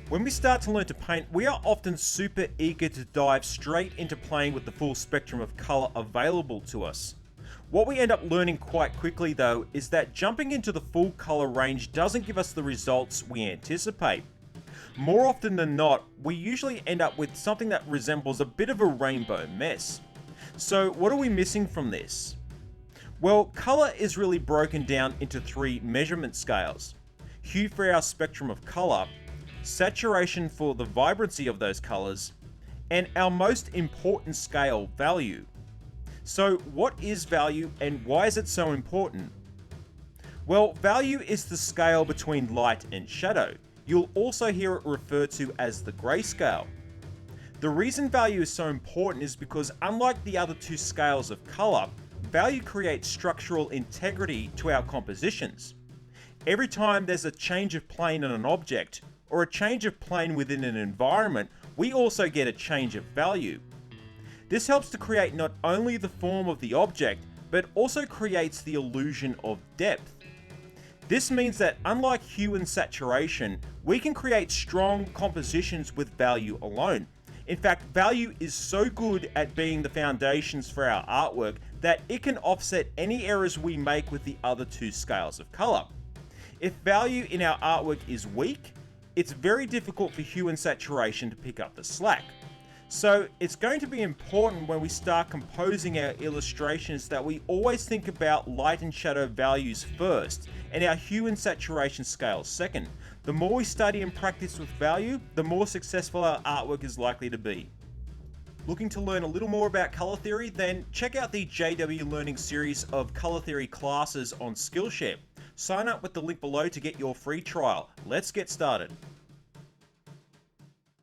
When we start to learn to paint, we are often super eager to dive straight into playing with the full spectrum of colour available to us. What we end up learning quite quickly though is that jumping into the full colour range doesn't give us the results we anticipate. More often than not, we usually end up with something that resembles a bit of a rainbow mess. So what are we missing from this? Well, colour is really broken down into three measurement scales: hue for our spectrum of colour, saturation for the vibrancy of those colours, and our most important scale, value. So what is value and why is it so important? Well, value is the scale between light and shadow. You'll also hear it referred to as the grayscale. The reason value is so important is because unlike the other two scales of colour, value creates structural integrity to our compositions. Every time there's a change of plane in an object, or a change of plane within an environment, we also get a change of value. This helps to create not only the form of the object, but also creates the illusion of depth. This means that unlike hue and saturation, we can create strong compositions with value alone. In fact, value is so good at being the foundations for our artwork that it can offset any errors we make with the other two scales of colour. If value in our artwork is weak, it's very difficult for hue and saturation to pick up the slack. So it's going to be important when we start composing our illustrations that we always think about light and shadow values first, and our hue and saturation scales second. The more we study and practice with value, the more successful our artwork is likely to be. Looking to learn a little more about colour theory? Then check out the JW Learning series of colour theory classes on Skillshare. Sign up with the link below to get your free trial. Let's get started.